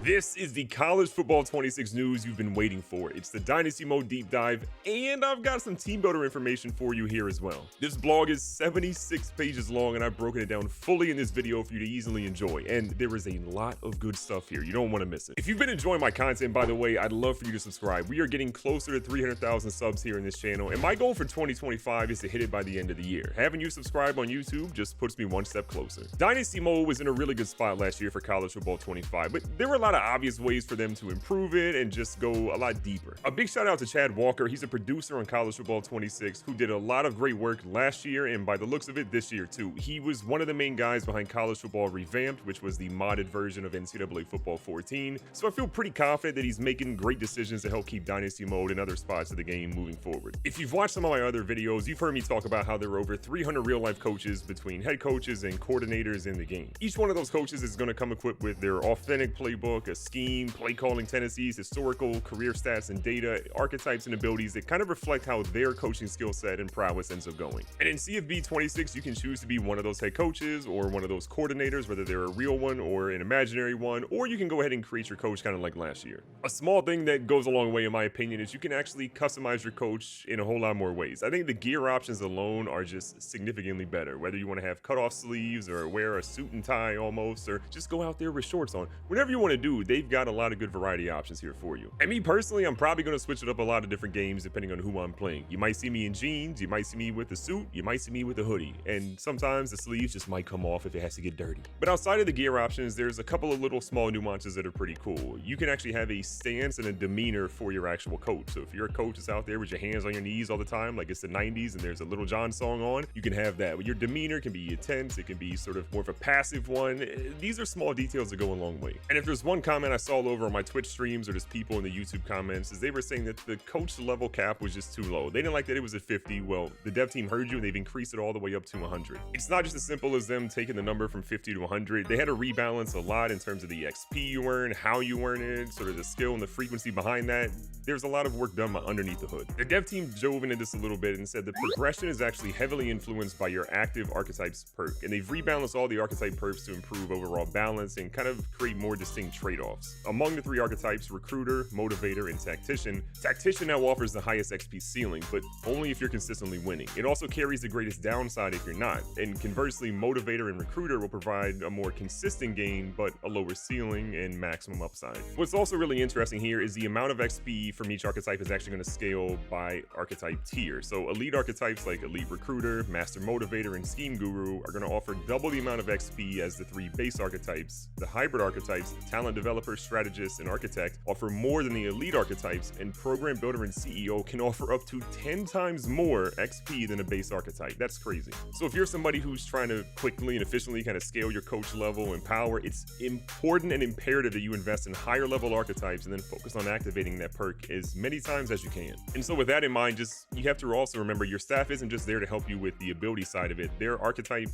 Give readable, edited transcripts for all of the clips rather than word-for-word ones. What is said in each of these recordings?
This is the College Football 26 news you've been waiting for. It's the Dynasty Mode Deep Dive, and I've got some team builder information for you here as well. This blog is 76 pages long, and I've broken it down fully in this video for you to easily enjoy, and there is a lot of good stuff here. You don't want to miss it. If you've been enjoying my content, by the way, I'd love for you to subscribe. We are getting closer to 300,000 subs here in this channel, and my goal for 2025 is to hit it by the end of the year. Having you subscribe on YouTube just puts me one step closer. Dynasty Mode was in a really good spot last year for College Football 25, but there were a lot of obvious ways for them to improve it and just go a lot deeper. A big shout out to Chad Walker. He's a producer on College Football 26 who did a lot of great work last year and by the looks of it this year too. He was one of the main guys behind College Football Revamped, which was the modded version of NCAA Football 14. So I feel pretty confident that he's making great decisions to help keep Dynasty Mode and other spots of the game moving forward. If you've watched some of my other videos, you've heard me talk about how there are over 300 real life coaches between head coaches and coordinators in the game. Each one of those coaches is going to come equipped with their authentic playbook, a scheme, play calling tendencies, historical, career stats and data, archetypes and abilities that kind of reflect how their coaching skill set and prowess ends up going. And in CFB 26, you can choose to be one of those head coaches or one of those coordinators, whether they're a real one or an imaginary one, or you can go ahead and create your coach kind of like last year. A small thing that goes a long way in my opinion is you can actually customize your coach in a whole lot more ways. I think the gear options alone are just significantly better, whether you want to have cutoff sleeves or wear a suit and tie almost, or just go out there with shorts on. Whatever you want to do, they've got a lot of good variety options here for you. And me personally, I'm probably going to switch it up a lot of different games depending on who I'm playing. You might see me in jeans, you might see me with a suit, you might see me with a hoodie, and sometimes the sleeves just might come off if it has to get dirty. But outside of the gear options, there's a couple of little small nuances that are pretty cool. You can actually have a stance and a demeanor for your actual coach. So if you're a coach that's out there with your hands on your knees all the time, like it's the 90s and there's a Little John song on, you can have that. But your demeanor can be intense, it can be sort of more of a passive one. These are small details that go a long way. And if there's one comment I saw over on my Twitch streams or just people in the YouTube comments, is they were saying that the coach level cap was just too low. They didn't like that it was at 50. Well, the dev team heard you and they've increased it all the way up to 100. It's not just as simple as them taking the number from 50 to 100. They had to rebalance a lot in terms of the XP you earn, how you earn it, sort of the skill and the frequency behind that. There's a lot of work done underneath the hood. The dev team dove into this a little bit and said the progression is actually heavily influenced by your active archetypes perk, and they've rebalanced all the archetype perks to improve overall balance and kind of create more distinct trade-offs. Among the three archetypes, Recruiter, Motivator, and Tactician, Tactician now offers the highest XP ceiling, but only if you're consistently winning. It also carries the greatest downside if you're not, and conversely, Motivator and Recruiter will provide a more consistent gain, but a lower ceiling and maximum upside. What's also really interesting here is the amount of XP from each archetype is actually going to scale by archetype tier. So elite archetypes like Elite Recruiter, Master Motivator, and Scheme Guru are going to offer double the amount of XP as the three base archetypes. The hybrid archetypes, Talent Developer, Strategist, and Architect, offer more than the elite archetypes, and Program Builder and CEO can offer up to 10 times more XP than a base archetype. That's crazy. So if you're somebody who's trying to quickly and efficiently kind of scale your coach level and power, it's important and imperative that you invest in higher level archetypes and then focus on activating that perk as many times as you can. And so with that in mind, you have to also remember your staff isn't just there to help you with the ability side of it. Their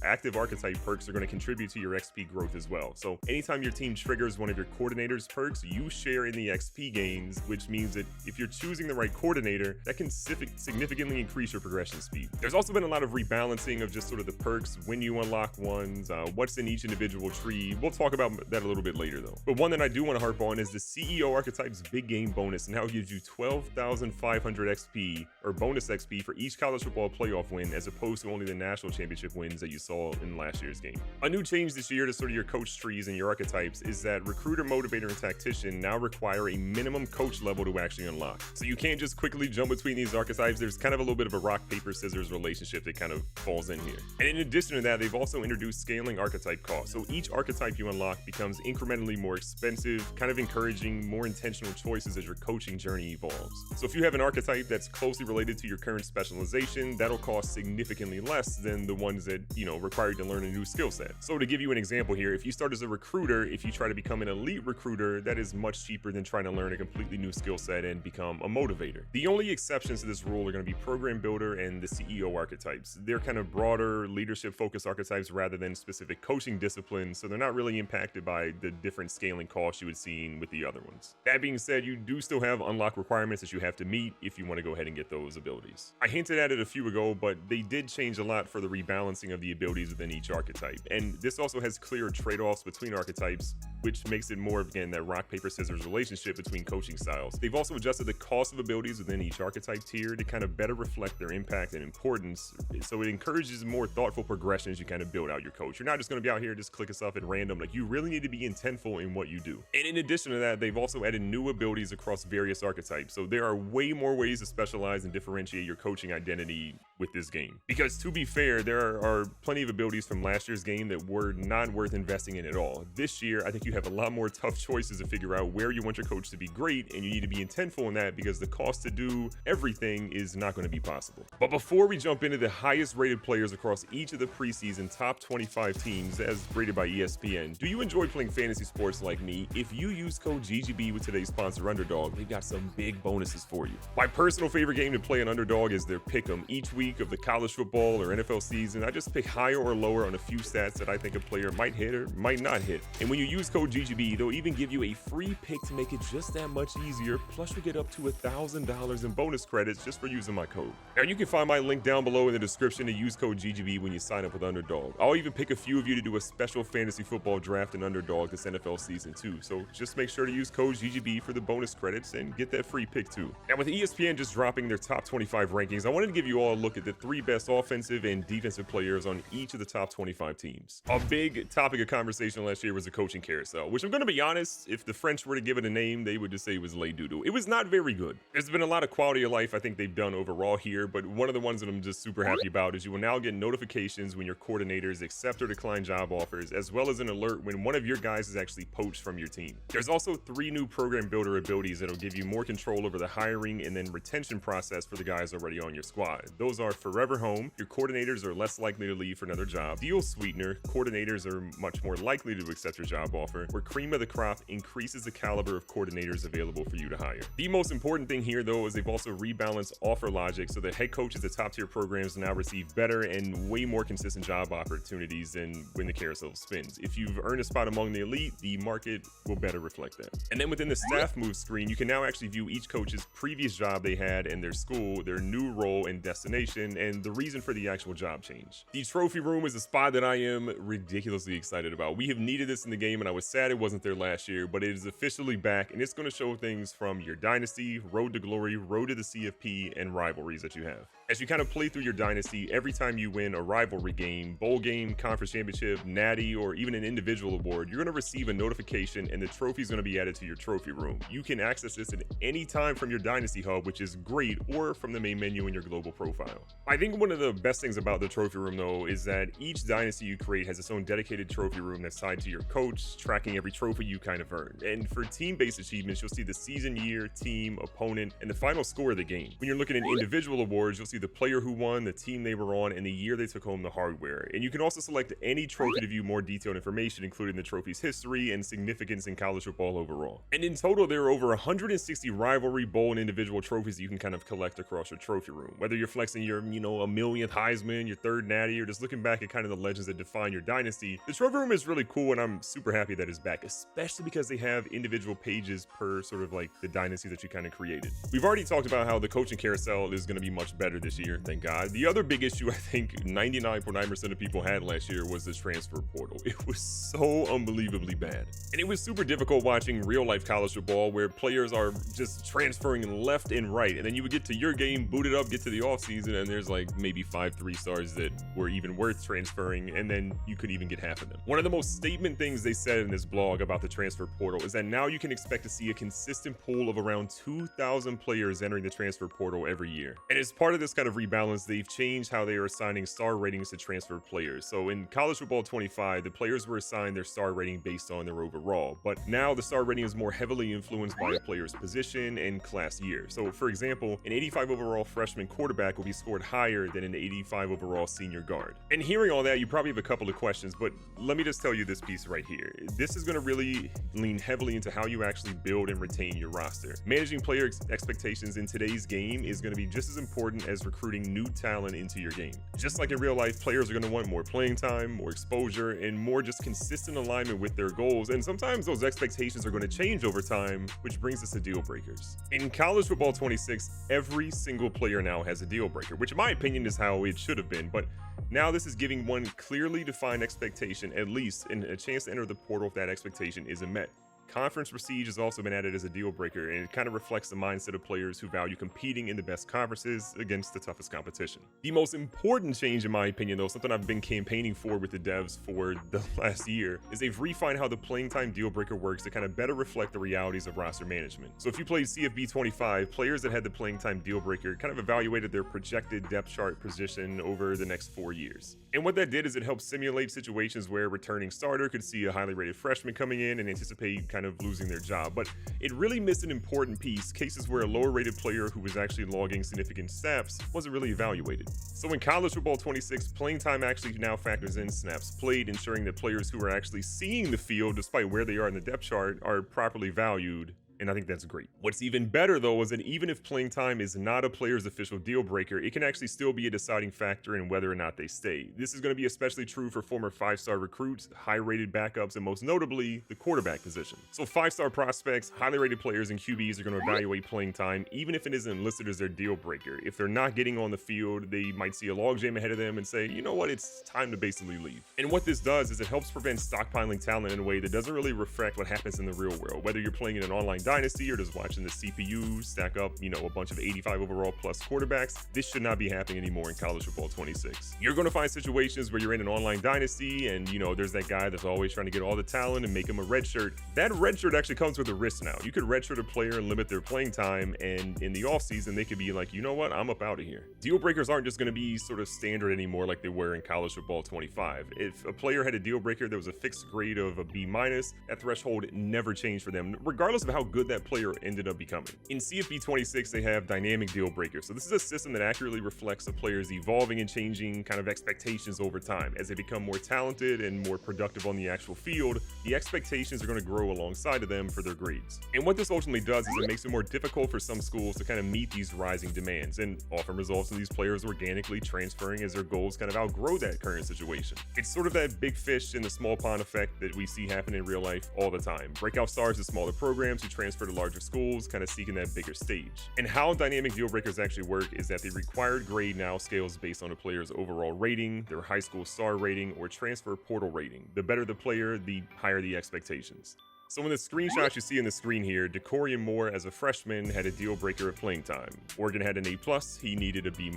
active archetype perks are going to contribute to your XP growth as well. So anytime your team triggers one of your coordinator's perks, you share in the XP gains, which means that if you're choosing the right coordinator, that can significantly increase your progression speed. There's also been a lot of rebalancing of just sort of the perks, when you unlock ones, what's in each individual tree. We'll talk about that a little bit later though. But one that I do want to harp on is the CEO archetype's big game bonus, and how it gives you 12,500 XP or bonus XP for each college football playoff win, as opposed to only the national championship wins that you saw in last year's game. A new change this year to sort of your coach trees and your archetypes is that Recruiter, Motivator, and Tactician now require a minimum coach level to actually unlock. So you can't just quickly jump between these archetypes. There's kind of a little bit of a rock, paper, scissors relationship that kind of falls in here. And in addition to that, they've also introduced scaling archetype costs. So each archetype you unlock becomes incrementally more expensive, kind of encouraging more intentional choices as your coaching journey evolves. So if you have an archetype that's closely related to your current specialization, that'll cost significantly less than the ones that, require you to learn a new skill set. So to give you an example here, if you start as a recruiter, if you try to become an elite recruiter, that is much cheaper than trying to learn a completely new skill set and become a motivator. The only exceptions to this rule are going to be Program Builder and the CEO archetypes. They're kind of broader leadership focused archetypes rather than specific coaching disciplines, so they're not really impacted by the different scaling costs you would see with the other ones. That being said, you do still have unlock requirements that you have to meet if you want to go ahead and get those abilities. I hinted at it a few ago, but they did change a lot for the rebalancing of the abilities within each archetype, and this also has clear trade-offs between archetypes, which makes it bit more of, again, that rock, paper, scissors relationship between coaching styles. They've also adjusted the cost of abilities within each archetype tier to kind of better reflect their impact and importance, so it encourages more thoughtful progression as you kind of build out your coach. You're not just going to be out here just clicking stuff at random. Like, you really need to be intentful in what you do. And in addition to that, they've also added new abilities across various archetypes, so there are way more ways to specialize and differentiate your coaching identity with this game. Because to be fair, there are plenty of abilities from last year's game that were not worth investing in at all. This year, I think you have a lot more tough choices to figure out where you want your coach to be great, and you need to be intentful in that because the cost to do everything is not going to be possible. But before we jump into the highest rated players across each of the preseason top 25 teams as rated by ESPN, do you enjoy playing fantasy sports like me? If you use code GGB with today's sponsor Underdog, they've got some big bonuses for you. My personal favorite game to play on Underdog is their Pick'em. Each week of the college football or NFL season, I just pick higher or lower on a few stats that I think a player might hit or might not hit. And when you use code GGB, they'll even give you a free pick to make it just that much easier. Plus, you get up to $1,000 in bonus credits just for using my code. Now, you can find my link down below in the description to use code GGB when you sign up with Underdog. I'll even pick a few of you to do a special fantasy football draft in Underdog this NFL season too. So just make sure to use code GGB for the bonus credits and get that free pick too. Now, with ESPN just dropping their top 25 rankings, I wanted to give you all a look at the 3 best offensive and defensive players on each of the top 25 teams. A big topic of conversation last year was the coaching carousel, which I'm going to be honest, if the French were to give it a name, they would just say it was lay doodoo. It was not very good. There's been a lot of quality of life I think they've done overall here, but one of the ones that I'm just super happy about is you will now get notifications when your coordinators accept or decline job offers, as well as an alert when one of your guys is actually poached from your team. There's also 3 new program builder abilities that'll give you more control over the hiring and then retention process for the guys already on your squad. Those are Forever Home, your coordinators are less likely to leave for another job. Deal Sweetener, coordinators are much more likely to accept your job offer. Where Cream of the Crop increases the caliber of coordinators available for you to hire. The most important thing here though is they've also rebalanced offer logic so that head coaches at top tier programs now receive better and way more consistent job opportunities than when the carousel spins. If you've earned a spot among the elite, the market will better reflect that. And then within the staff move screen, you can now actually view each coach's previous job they had and their school, their new role and destination, and the reason for the actual job change. The trophy room is a spot that I am ridiculously excited about. We have needed this in the game and I was sad it wasn't there last year, but it is officially back and it's going to show things from your Dynasty, Road to Glory, Road to the CFP, and rivalries that you have. As you kind of play through your Dynasty, every time you win a rivalry game, bowl game, conference championship, natty, or even an individual award, you're going to receive a notification and the trophy is going to be added to your trophy room. You can access this at any time from your Dynasty hub, which is great, or from the main menu in your global profile. I think one of the best things about the trophy room though is that each Dynasty you create has its own dedicated trophy room that's tied to your coach, tracking every trophy you kind of earned. And for team-based achievements, you'll see the season, year, team, opponent, and the final score of the game. When you're looking at individual awards, you'll see the player who won, the team they were on, and the year they took home the hardware. And you can also select any trophy to view more detailed information, including the trophy's history and significance in college football overall. And in total, there are over 160 rivalry, bowl, and individual trophies that you can kind of collect across your trophy room. Whether you're flexing your, a millionth Heisman, your 3rd natty, or just looking back at kind of the legends that define your Dynasty, the trophy room is really cool, and I'm super happy that it's back, especially because they have individual pages per sort of like the Dynasty that you kind of created. We've already talked about how the coaching carousel is going to be much better this year, thank God. The other big issue I think 99.9% of people had last year was the transfer portal. It was so unbelievably bad. And it was super difficult watching real life college football where players are just transferring left and right. And then you would get to your game, boot it up, get to the offseason, and there's like maybe 5 3-stars that were even worth transferring, and then you could even get half of them. One of the most statement things they said in this blog about the transfer portal is that now you can expect to see a consistent pool of around 2,000 players entering the transfer portal every year. And as part of this kind of rebalance, they've changed how they are assigning star ratings to transfer players. So in college football 25, the players were assigned their star rating based on their overall, but now the star rating is more heavily influenced by a player's position and class year. So for example, an 85 overall freshman quarterback will be scored higher than an 85 overall senior guard. And hearing all that, you probably have a couple of questions, but let me just tell you this piece right here. This is going to really lean heavily into how you actually build and retain your roster. Managing player expectations in today's game is going to be just as important as recruiting new talent into your game. Just like in real life, players are going to want more playing time, more exposure, and more just consistent alignment with their goals. And sometimes those expectations are going to change over time, which brings us to deal breakers. In college football 26, every single player now has a deal breaker, which in my opinion is how it should have been. But now this is giving one clearly defined expectation, at least, and a chance to enter the portal if that expectation isn't met. Conference prestige has also been added as a deal breaker, and it kind of reflects the mindset of players who value competing in the best conferences against the toughest competition. The most important change, in my opinion, though, something I've been campaigning for with the devs for the last year, is they've refined how the playing time deal breaker works to kind of better reflect the realities of roster management. So if you played CFB 25, players that had the playing time deal breaker kind of evaluated their projected depth chart position over the next 4 years. And what that did is it helped simulate situations where a returning starter could see a highly rated freshman coming in and anticipate kind of losing their job. But it really missed an important piece, cases where a lower rated player who was actually logging significant snaps wasn't really evaluated. So in College Football 26, playing time actually now factors in snaps played, ensuring that players who are actually seeing the field despite where they are in the depth chart are properly valued. And I think that's great. What's even better, though, is that even if playing time is not a player's official deal breaker, it can actually still be a deciding factor in whether or not they stay. This is going to be especially true for former 5-star recruits, high-rated backups, and most notably, the quarterback position. So 5-star prospects, highly rated players, and QBs are going to evaluate playing time, even if it isn't listed as their deal breaker. If they're not getting on the field, they might see a logjam ahead of them and say, you know what, it's time to basically leave. And what this does is it helps prevent stockpiling talent in a way that doesn't really reflect what happens in the real world, whether you're playing in an online Dynasty or just watching the CPU stack up, a bunch of 85 overall plus quarterbacks. This should not be happening anymore in College Football 26. You're going to find situations where you're in an online Dynasty and, there's that guy that's always trying to get all the talent and make him a red shirt. That red shirt actually comes with a risk now. You could redshirt a player and limit their playing time, and in the offseason, they could be like, you know what, I'm up out of here. Deal breakers aren't just going to be sort of standard anymore like they were in College Football 25. If a player had a deal breaker that was a fixed grade of a B-, that threshold never changed for them, regardless of how good that player ended up becoming. In CFB 26, they have dynamic deal breakers. So this is a system that accurately reflects a player's evolving and changing kind of expectations over time. As they become more talented and more productive on the actual field, the expectations are going to grow alongside of them for their grades. And what this ultimately does is it makes it more difficult for some schools to kind of meet these rising demands, and often results in these players organically transferring as their goals kind of outgrow that current situation. It's sort of that big fish in the small pond effect that we see happen in real life all the time. Breakout stars in smaller programs who transfer to larger schools, kind of seeking that bigger stage. And how dynamic deal breakers actually work is that the required grade now scales based on a player's overall rating, their high school star rating, or transfer portal rating. The better the player, the higher the expectations. So in the screenshot you see on the screen here, Decorian Moore as a freshman had a deal breaker of playing time. Oregon had an A+, he needed a B+.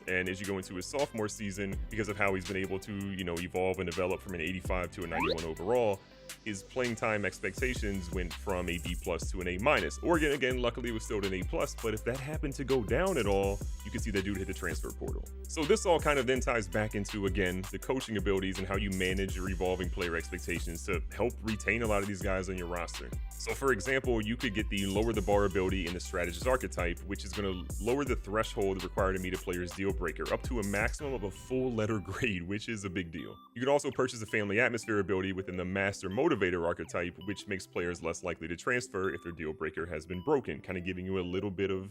And as you go into his sophomore season, because of how he's been able to, evolve and develop from an 85 to a 91 overall, his playing time expectations went from a B+ to an A-. Oregon, again, luckily was still an A+, but if that happened to go down at all, you could see that dude hit the transfer portal. So this all kind of then ties back into, again, the coaching abilities and how you manage your evolving player expectations to help retain a lot of these guys on your roster. So for example, you could get the lower the bar ability in the strategist archetype, which is going to lower the threshold required to meet a player's deal breaker up to a maximum of a full letter grade, which is a big deal. You can also purchase a family atmosphere ability within the master motivator archetype, which makes players less likely to transfer if their deal breaker has been broken, kind of giving you a little bit of,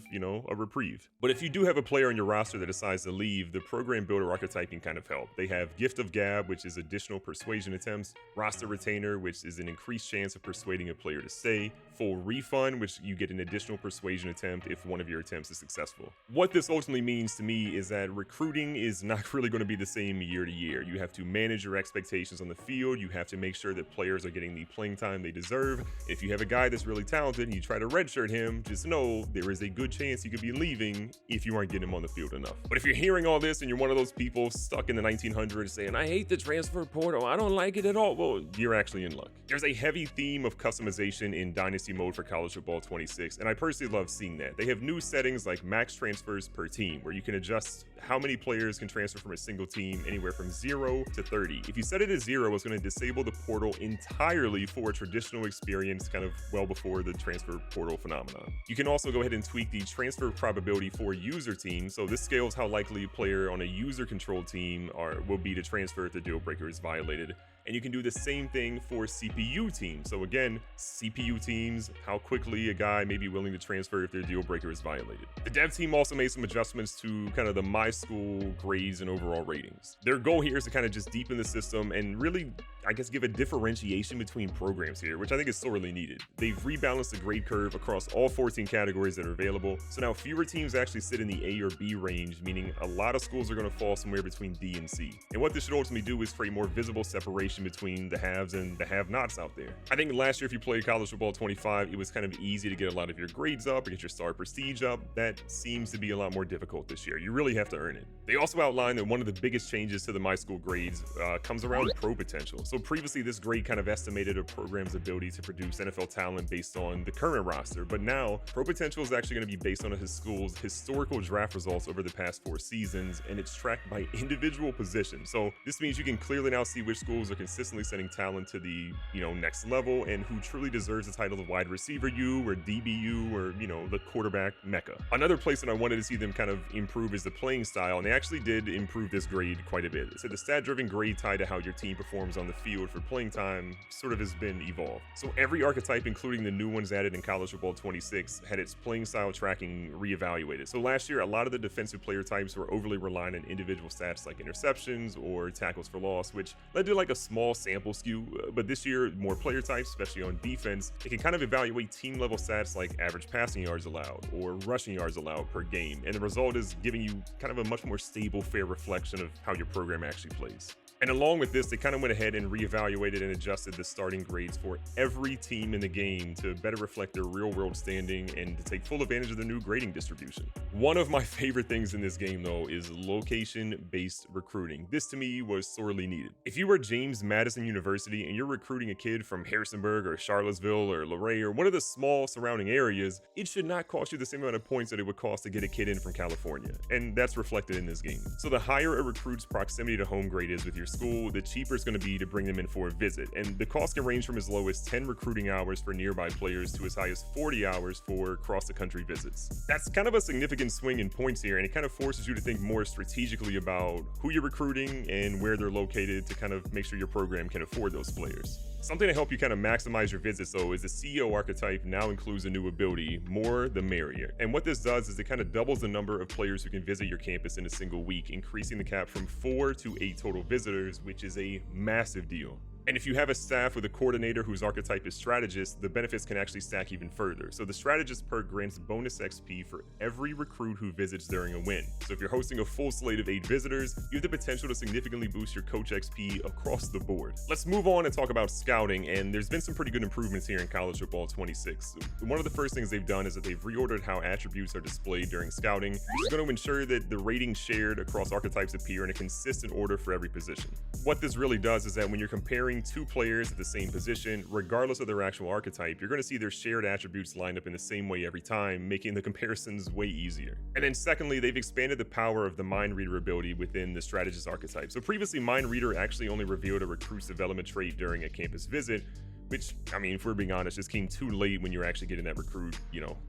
a reprieve. But if you do have a player on your roster that decides to leave, the program builder archetype can kind of help. They have Gift of Gab, which is additional persuasion attempts, roster retainer, which is an increased chance of persuading a player to stay, full refund, which you get an additional persuasion attempt if one of your attempts is successful. What this ultimately means to me is that recruiting is not really going to be the same year to year. You have to manage your expectations on the field. You have to make sure that players are getting the playing time they deserve. If you have a guy that's really talented and you try to redshirt him, just know there is a good chance he could be leaving if you aren't getting him on the field enough. But if you're hearing all this and you're one of those people stuck in the 1900s saying, I hate the transfer portal, I don't like it at all, well, you're actually in luck. There's a heavy theme of customization in Dynasty mode for College Football 26, and I personally love seeing that. They have new settings like max transfers per team, where you can adjust how many players can transfer from a single team anywhere from 0 to 30. If you set it as 0, it's going to disable the portal entirely for a traditional experience kind of well before the transfer portal phenomenon. You can also go ahead and tweak the transfer probability for user teams, so this scales how likely a player on a user-controlled team will be to transfer if the deal breaker is violated. And you can do the same thing for CPU teams. So again, CPU teams, how quickly a guy may be willing to transfer if their deal breaker is violated. The dev team also made some adjustments to kind of the my school grades and overall ratings. Their goal here is to kind of just deepen the system and really, I guess, give a differentiation between programs here, which I think is sorely needed. They've rebalanced the grade curve across all 14 categories that are available. So now fewer teams actually sit in the A or B range, meaning a lot of schools are going to fall somewhere between D and C. And what this should ultimately do is create more visible separation distinction between the haves and the have-nots out there. I think last year, if you played College Football 25, it was kind of easy to get a lot of your grades up or get your star prestige up. That seems to be a lot more difficult this year. You really have to earn it. They also outlined that one of the biggest changes to the My School grades comes around pro potential. So previously, this grade kind of estimated a program's ability to produce NFL talent based on the current roster, but now pro potential is actually going to be based on his school's historical draft results over the past 4 seasons, and it's tracked by individual position. So this means you can clearly now see which schools are consistently sending talent to the next level and who truly deserves the title of wide receiver U or DBU or the quarterback mecca. Another place that I wanted to see them kind of improve is the playing style, and they actually did improve this grade quite a bit. So the stat-driven grade tied to how your team performs on the field for playing time sort of has been evolved. So every archetype, including the new ones added in College Football 26, had its playing style tracking reevaluated. So last year, a lot of the defensive player types were overly reliant on individual stats like interceptions or tackles for loss, which led to like a small sample skew. But this year, more player types, especially on defense, it can kind of evaluate team level stats like average passing yards allowed or rushing yards allowed per game. And the result is giving you kind of a much more stable, fair reflection of how your program actually plays. And along with this, they kind of went ahead and reevaluated and adjusted the starting grades for every team in the game to better reflect their real-world standing and to take full advantage of the new grading distribution. One of my favorite things in this game, though, is location-based recruiting. This, to me, was sorely needed. If you are James Madison University and you're recruiting a kid from Harrisonburg or Charlottesville or Luray or one of the small surrounding areas, it should not cost you the same amount of points that it would cost to get a kid in from California. And that's reflected in this game. So the higher a recruit's proximity to home grade is with your school, the cheaper it's going to be to bring them in for a visit. And the cost can range from as low as 10 recruiting hours for nearby players to as high as 40 hours for cross-the-country visits. That's kind of a significant swing in points here, and it kind of forces you to think more strategically about who you're recruiting and where they're located to kind of make sure your program can afford those players. Something to help you kind of maximize your visits, though, is the CEO archetype now includes a new ability, more the merrier. And what this does is it kind of doubles the number of players who can visit your campus in a single week, increasing the cap from 4 to 8 total visitors, which is a massive deal. And if you have a staff with a coordinator whose archetype is strategist, the benefits can actually stack even further. So the strategist perk grants bonus XP for every recruit who visits during a win. So if you're hosting a full slate of 8 visitors, you have the potential to significantly boost your coach XP across the board. Let's move on and talk about scouting, and there's been some pretty good improvements here in College Football 26. One of the first things they've done is that they've reordered how attributes are displayed during scouting, which is going to ensure that the ratings shared across archetypes appear in a consistent order for every position. What this really does is that when you're comparing 2 players at the same position, regardless of their actual archetype, you're going to see their shared attributes lined up in the same way every time, making the comparisons way easier. And then secondly, they've expanded the power of the Mind Reader ability within the strategist archetype. So previously, Mind Reader actually only revealed a recruit's development trait during a campus visit, which, I mean, if we're being honest, just came too late when you're actually getting that recruit,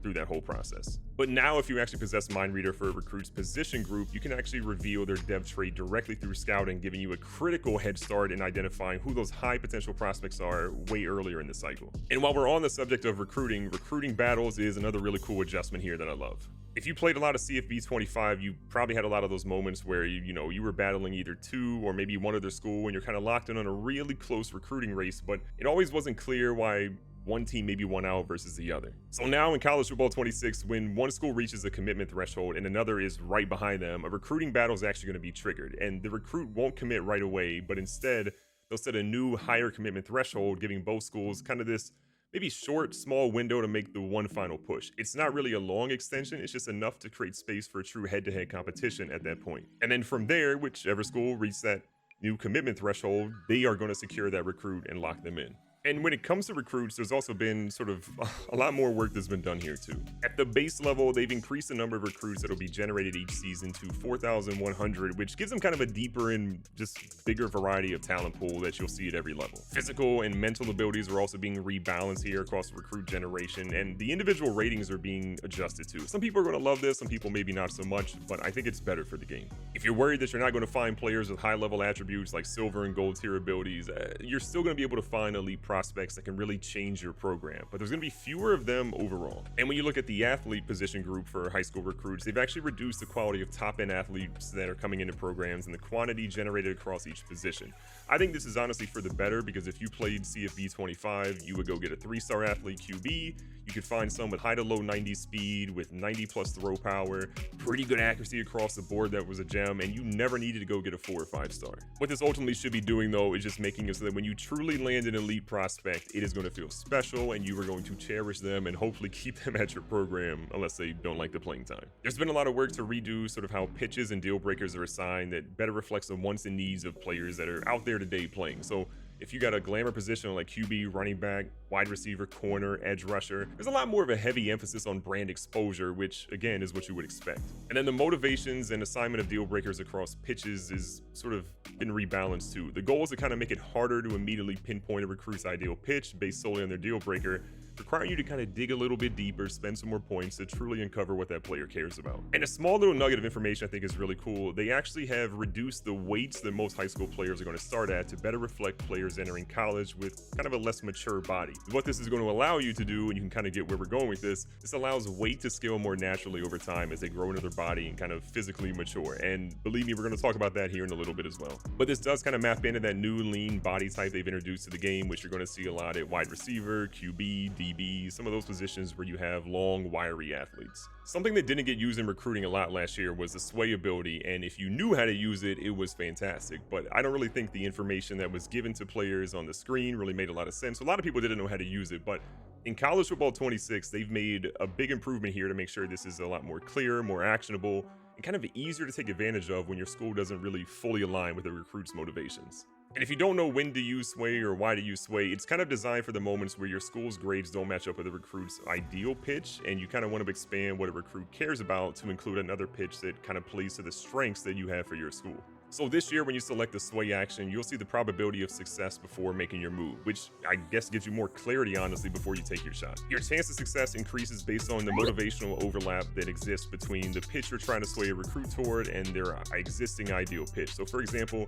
through that whole process. But now, if you actually possess Mind Reader for a recruit's position group, you can actually reveal their dev trait directly through scouting, giving you a critical head start in identifying who those high potential prospects are way earlier in the cycle. And while we're on the subject of recruiting battles is another really cool adjustment here that I love. If you played a lot of CFB 25, you probably had a lot of those moments where you were battling either 2 or maybe one other school and you're kind of locked in on a really close recruiting race, but it always wasn't clear why one team maybe won out versus the other. So now in College Football 26, when one school reaches a commitment threshold and another is right behind them, a recruiting battle is actually going to be triggered, and the recruit won't commit right away, but instead they'll set a new higher commitment threshold, giving both schools kind of this maybe short, small window to make the one final push. It's not really a long extension, it's just enough to create space for a true head-to-head competition at that point. And then from there, whichever school reaches that new commitment threshold, they are going to secure that recruit and lock them in. And when it comes to recruits, there's also been sort of a lot more work that's been done here too. At the base level, they've increased the number of recruits that will be generated each season to 4,100, which gives them kind of a deeper and just bigger variety of talent pool that you'll see at every level. Physical and mental abilities are also being rebalanced here across the recruit generation, and the individual ratings are being adjusted too. Some people are going to love this, some people maybe not so much, but I think it's better for the game. If you're worried that you're not going to find players with high-level attributes like silver and gold tier abilities, you're still going to be able to find elite prospects that can really change your program, but there's going to be fewer of them overall. And when you look at the athlete position group for high school recruits, they've actually reduced the quality of top-end athletes that are coming into programs and the quantity generated across each position. I think this is honestly for the better, because if you played CFB 25, you would go get a 3-star athlete QB. You could find some with high to low 90 speed with 90 plus throw power, pretty good accuracy across the board that was a gem, and you never needed to go get a 4 or 5-star. What this ultimately should be doing though is just making it so that when you truly land an elite prospect, it is going to feel special and you are going to cherish them and hopefully keep them at your program unless they don't like the playing time. There's been a lot of work to redo sort of how pitches and deal breakers are assigned that better reflects the wants and needs of players that are out there today playing. So if you got a glamour position like QB, running back, wide receiver, corner, edge rusher, there's a lot more of a heavy emphasis on brand exposure, which again is what you would expect. And then the motivations and assignment of deal breakers across pitches is sort of been rebalanced too. The goal is to kind of make it harder to immediately pinpoint a recruit's ideal pitch based solely on their deal breaker, requiring you to kind of dig a little bit deeper, spend some more points to truly uncover what that player cares about. And a small little nugget of information I think is really cool. They actually have reduced the weights that most high school players are going to start at to better reflect players entering college with kind of a less mature body. What this is going to allow you to do, and you can kind of get where we're going with this allows weight to scale more naturally over time as they grow into their body and kind of physically mature. And believe me, we're going to talk about that here in a little bit as well. But this does kind of map into that new lean body type they've introduced to the game, which you're going to see a lot at wide receiver, QB, DB, some of those positions where you have long, wiry athletes. Something that didn't get used in recruiting a lot last year was the sway ability, and if you knew how to use it, it was fantastic. But I don't really think the information that was given to players on the screen really made a lot of sense. A lot of people didn't know how to use it, but in College Football 26, they've made a big improvement here to make sure this is a lot more clear, more actionable, and kind of easier to take advantage of when your school doesn't really fully align with the recruit's motivations. And if you don't know when to use sway or why to use sway, it's kind of designed for the moments where your school's grades don't match up with the recruit's ideal pitch, and you kind of want to expand what a recruit cares about to include another pitch that kind of plays to the strengths that you have for your school. So this year, when you select the sway action, you'll see the probability of success before making your move, which I guess gives you more clarity, honestly, before you take your shot. Your chance of success increases based on the motivational overlap that exists between the pitch you're trying to sway a recruit toward and their existing ideal pitch. So for example,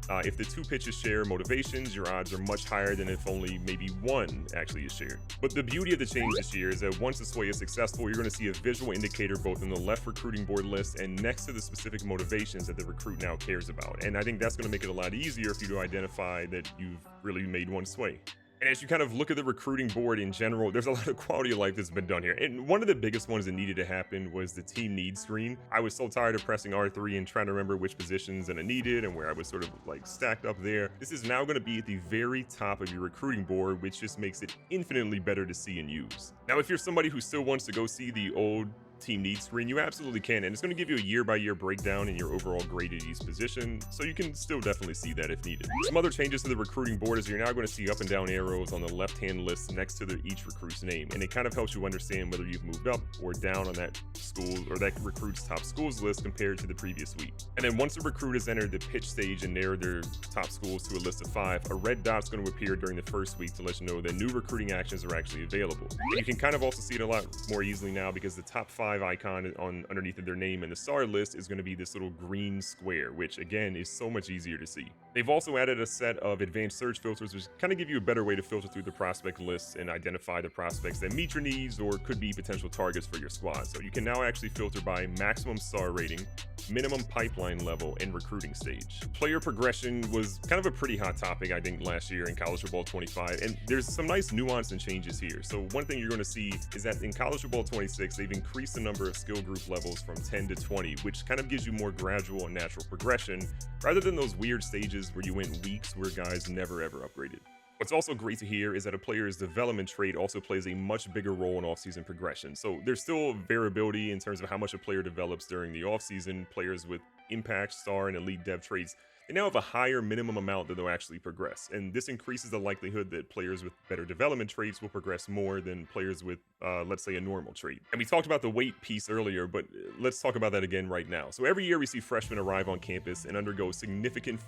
if the two pitches share motivations, your odds are much higher than if only maybe one actually is shared. But the beauty of the change this year is that once the sway is successful, you're going to see a visual indicator both in the left recruiting board list and next to the specific motivations that the recruit now cares about. And I think that's going to make it a lot easier for you to identify that you've really made one sway. And as you kind of look at the recruiting board in general, there's a lot of quality of life that's been done here. And one of the biggest ones that needed to happen was the team needs screen. I was so tired of pressing R3 and trying to remember which positions that I needed and where I was sort of like stacked up there. This is now going to be at the very top of your recruiting board, which just makes it infinitely better to see and use. Now, if you're somebody who still wants to go see the old team needs screen, you absolutely can, and it's going to give you a year-by-year breakdown in your overall grade at each position, so you can still definitely see that if needed. Some other changes to the recruiting board is you're now going to see up and down arrows on the left-hand list next to each recruit's name, and it kind of helps you understand whether you've moved up or down on that school or that recruit's top schools list compared to the previous week. And then once a recruit has entered the pitch stage and narrowed their top schools to a list of 5, a red dot's going to appear during the first week to let you know that new recruiting actions are actually available. And you can kind of also see it a lot more easily now because the top 5 icon on underneath of their name in the star list is going to be this little green square, which again is so much easier to see. They've also added a set of advanced search filters, which kind of give you a better way to filter through the prospect lists and identify the prospects that meet your needs or could be potential targets for your squad. So you can now actually filter by maximum star rating, minimum pipeline level, and recruiting stage. Player progression was kind of a pretty hot topic, I think, last year in College Football 25, and there's some nice nuance and changes here. So one thing you're going to see is that in College Football 26, they've increased the number of skill group levels from 10 to 20, which kind of gives you more gradual and natural progression, rather than those weird stages where you went weeks where guys never ever upgraded. What's also great to hear is that a player's development trait also plays a much bigger role in offseason progression. So there's still variability in terms of how much a player develops during the offseason. Players with impact, star, and elite dev traits, they now have a higher minimum amount that they'll actually progress. And this increases the likelihood that players with better development traits will progress more than players with, let's say, a normal trait. And we talked about the weight piece earlier, but let's talk about that again right now. So every year we see freshmen arrive on campus and undergo significant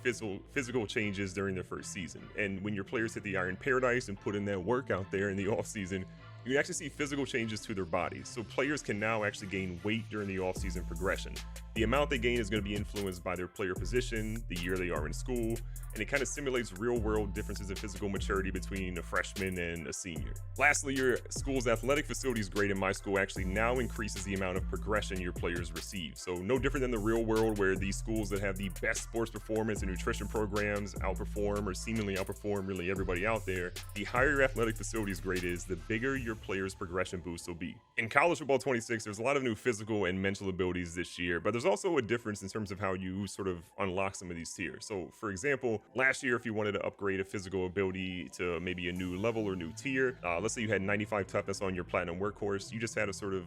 physical changes during their first season. And when your players hit the iron paradise and put in that work out there in the offseason, you can actually see physical changes to their bodies. So players can now actually gain weight during the offseason progression. The amount they gain is going to be influenced by their player position, the year they are in school, and it kind of simulates real-world differences in physical maturity between a freshman and a senior. Lastly, your school's athletic facilities grade in my school actually now increases the amount of progression your players receive. So no different than the real world, where these schools that have the best sports performance and nutrition programs outperform or seemingly outperform really everybody out there. The higher your athletic facilities grade is, the bigger your players' progression boost will be. In college football 26, there's a lot of new physical and mental abilities this year, but there's also a difference in terms of how you sort of unlock some of these tiers. So for example, last year, if you wanted to upgrade a physical ability to maybe a new level or new tier, let's say you had 95 toughness on your platinum workhorse, you just had to sort of,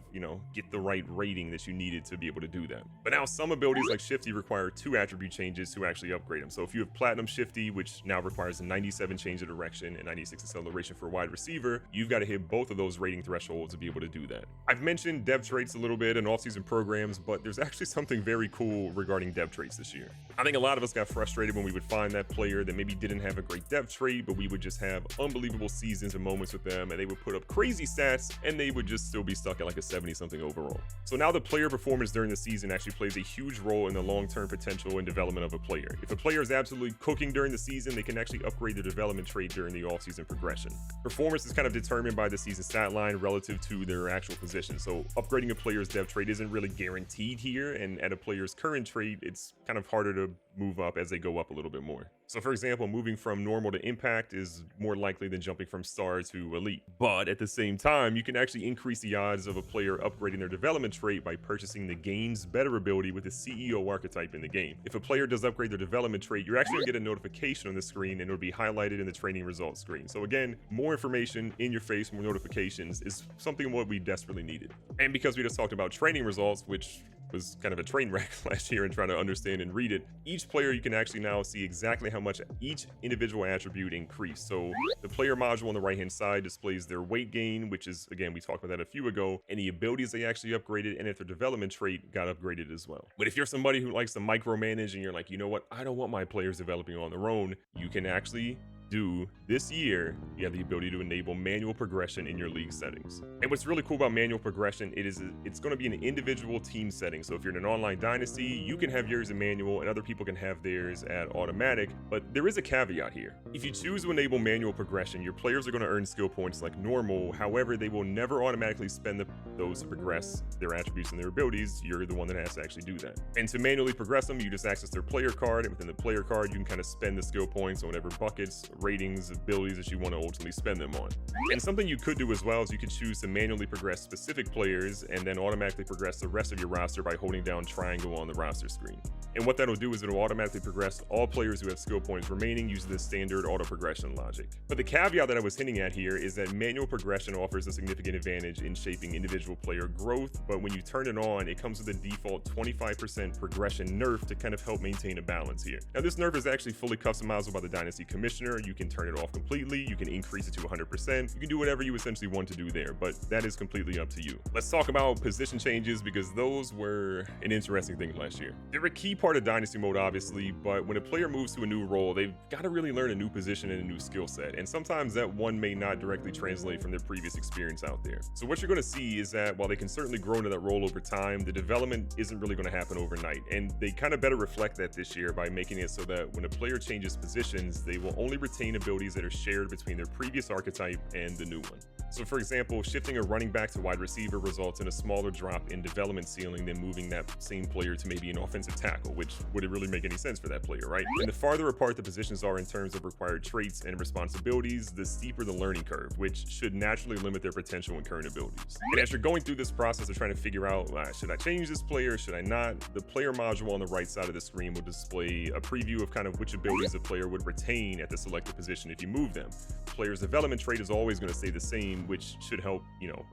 get the right rating that you needed to be able to do that. But now some abilities like Shifty require 2 attribute changes to actually upgrade them. So if you have platinum Shifty, which now requires a 97 change of direction and 96 acceleration for a wide receiver, you've got to hit both of those rating thresholds to be able to do that. I've mentioned dev traits a little bit in offseason programs, but there's actually something very cool regarding dev traits this year. I think a lot of us got frustrated when we would find that player that maybe didn't have a great dev trait, but we would just have unbelievable seasons and moments with them, and they would put up crazy stats, and they would just still be stuck at like a 70-something overall. So now the player performance during the season actually plays a huge role in the long-term potential and development of a player. If a player is absolutely cooking during the season, they can actually upgrade their development trait during the offseason progression. Performance is kind of determined by the season stat line relative to their actual position. So upgrading a player's dev trait isn't really guaranteed here, and at a player's current trait, it's kind of harder to move up as they go up a little bit more. So for example, moving from normal to impact is more likely than jumping from star to elite. But at the same time, you can actually increase the odds of a player upgrading their development trait by purchasing the game's better ability with the CEO archetype in the game. If a player does upgrade their development trait, you're actually going to get a notification on the screen, and it'll be highlighted in the training results screen. So again, more information in your face, more notifications is something what we desperately needed. And because we just talked about training results, which was kind of a train wreck last year and trying to understand and read it, each player you can actually now see exactly how much each individual attribute increased. So the player module on the right hand side displays their weight gain, which is, again, we talked about that a few ago, and the abilities they actually upgraded, and if their development trait got upgraded as well. But if you're somebody who likes to micromanage and you're like, you know what, I don't want my players developing on their own, you can actually do this year, you have the ability to enable manual progression in your league settings. And what's really cool about manual progression, it's going to be an individual team setting. So if you're in an online dynasty, you can have yours in manual and other people can have theirs at automatic, but there is a caveat here. If you choose to enable manual progression, your players are going to earn skill points like normal. However, they will never automatically spend those to progress their attributes and their abilities. You're the one that has to actually do that. And to manually progress them, you just access their player card, and within the player card, you can kind of spend the skill points on whatever buckets, ratings, abilities that you want to ultimately spend them on. And something you could do as well is you could choose to manually progress specific players and then automatically progress the rest of your roster by holding down triangle on the roster screen. And what that'll do is it'll automatically progress all players who have skill points remaining using the standard auto progression logic. But the caveat that I was hinting at here is that manual progression offers a significant advantage in shaping individual player growth, but when you turn it on, it comes with a default 25% progression nerf to kind of help maintain a balance here. Now this nerf is actually fully customizable by the Dynasty commissioner. You can turn it off completely, you can increase it to 100%, you can do whatever you essentially want to do there, but that is completely up to you. Let's talk about position changes, because those were an interesting thing last year. They're a key part of Dynasty mode, obviously, but when a player moves to a new role, they've got to really learn a new position and a new skill set, and sometimes that one may not directly translate from their previous experience out there. So what you're going to see is that while they can certainly grow into that role over time, the development isn't really going to happen overnight, and they kind of better reflect that this year by making it so that when a player changes positions, they will only retain abilities that are shared between their previous archetype and the new one. So for example, shifting a running back to wide receiver results in a smaller drop in development ceiling than moving that same player to maybe an offensive tackle, which wouldn't really make any sense for that player, right? And the farther apart the positions are in terms of required traits and responsibilities, the steeper the learning curve, which should naturally limit their potential and current abilities. And as you're going through this process of trying to figure out, should I change this player, should I not? The player module on the right side of the screen will display a preview of kind of which abilities the player would retain at the selected position if you move them. The player's development trait is always going to stay the same, which should help,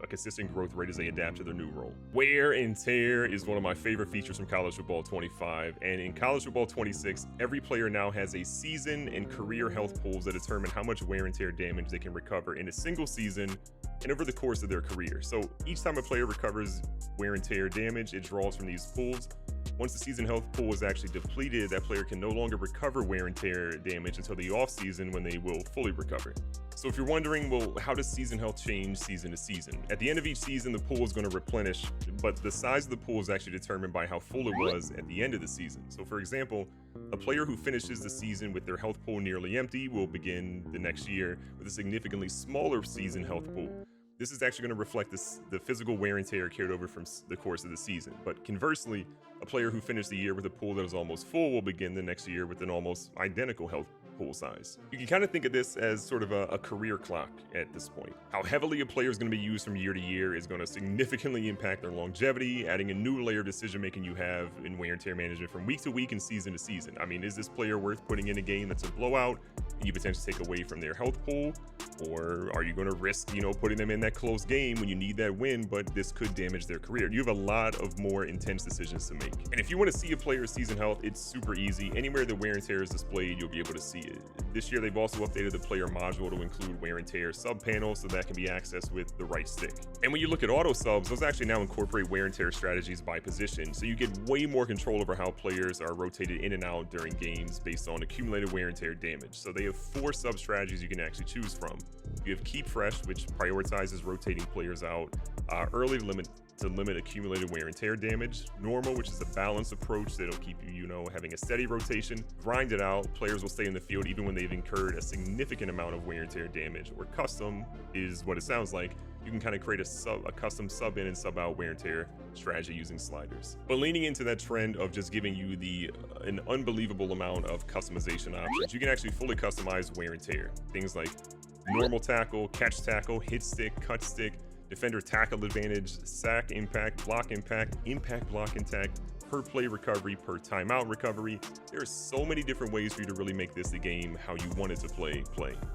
a consistent growth rate as they adapt to their new role. Wear and tear is one of my favorite features from college football 25, and in college football 26, every player now has a season and career health pools that determine how much wear and tear damage they can recover in a single season and over the course of their career. So each time a player recovers wear and tear damage, it draws from these pools. Once the season health pool is actually depleted, that player can no longer recover wear and tear damage until the offseason when they will fully recover. So if you're wondering, well, how does season health change season to season? At the end of each season, the pool is going to replenish, but the size of the pool is actually determined by how full it was at the end of the season. So for example, a player who finishes the season with their health pool nearly empty will begin the next year with a significantly smaller season health pool. This is actually going to reflect the physical wear and tear carried over from the course of the season. But conversely, a player who finished the year with a pool that is almost full will begin the next year with an almost identical health pool size. You can kind of think of this as sort of a career clock at this point. How heavily a player is going to be used from year to year is going to significantly impact their longevity, adding a new layer of decision making you have in wear and tear management from week to week and season to season. I mean, is this player worth putting in a game that's a blowout and you potentially take away from their health pool? Or are you going to risk, putting them in that close game when you need that win, but this could damage their career? You have a lot of more intense decisions to make. And if you want to see a player's season health, it's super easy. Anywhere the wear and tear is displayed, you'll be able to see it. This year, they've also updated the player module to include wear and tear sub panels so that can be accessed with the right stick. And when you look at auto subs, those actually now incorporate wear and tear strategies by position. So you get way more control over how players are rotated in and out during games based on accumulated wear and tear damage. So they have 4 sub strategies you can actually choose from. You have Keep Fresh, which prioritizes rotating players out early to limit accumulated wear and tear damage. Normal, which is a balanced approach that'll keep you, having a steady rotation. Grind it out, players will stay in the field even when they've incurred a significant amount of wear and tear damage. Or Custom is what it sounds like. You can kind of create a custom sub in and sub out wear and tear strategy using sliders. But leaning into that trend of just giving you an unbelievable amount of customization options, you can actually fully customize wear and tear. Things like normal tackle, catch tackle, hit stick, cut stick, defender tackle advantage, sack impact, block impact, per play recovery, per timeout recovery. There are so many different ways for you to really make this a game how you want it to play.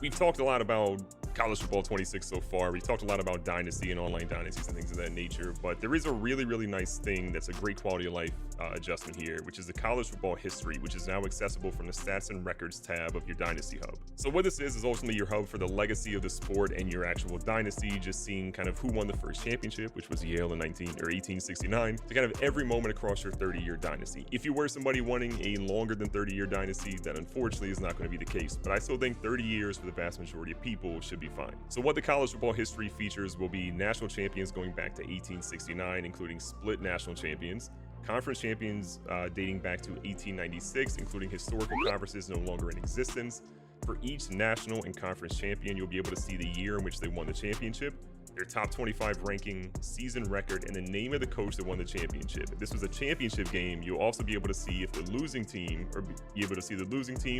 We've talked a lot about College Football 26 so far. We've talked a lot about Dynasty and online dynasties and things of that nature, but there is a really, really nice thing that's a great quality of life adjustment here, which is the College Football History, which is now accessible from the Stats and Records tab of your Dynasty hub. So what this is ultimately your hub for the legacy of the sport and your actual dynasty, just seeing kind of who won the first championship, which was Yale in 1869, to kind of every moment across your 30-year dynasty. If you were somebody wanting a longer than 30-year dynasty, that unfortunately is not going to be the case, but I still think 30 years for the vast majority of people should be fine. So what the College Football History features will be national champions going back to 1869, including split national champions, conference champions dating back to 1896, including historical conferences no longer in existence. For each national and conference champion, you'll be able to see the year in which they won the championship, their top 25 ranking, season record, and the name of the coach that won the championship. If this was a championship game, you'll also be able to see if the losing team,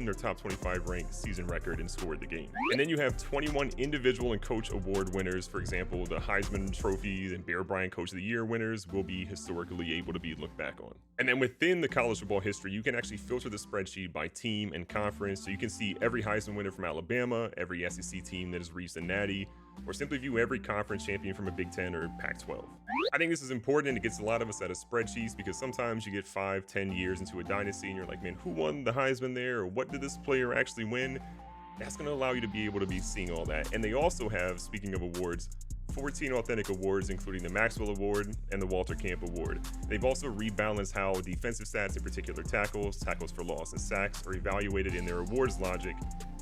their top 25 ranked, season record, and scored the game. And then you have 21 individual and coach award winners. For example, the Heisman trophies and Bear Bryant Coach of the Year winners will be historically able to be looked back on. And then within the college football history, you can actually filter the spreadsheet by team and conference. So you can see every Heisman winner from Alabama, every SEC team that has reached a natty, or simply view every conference champion from a Big Ten or Pac-12. I think this is important, and it gets a lot of us out of spreadsheets because sometimes you get 5-10 years into a dynasty and you're like, man, who won the Heisman there? Or what did this player actually win? That's going to allow you to be able to be seeing all that. And they also have, speaking of awards, 14 authentic awards, including the Maxwell Award and the Walter Camp Award. They've also rebalanced how defensive stats, in particular tackles for loss, and sacks are evaluated in their awards logic,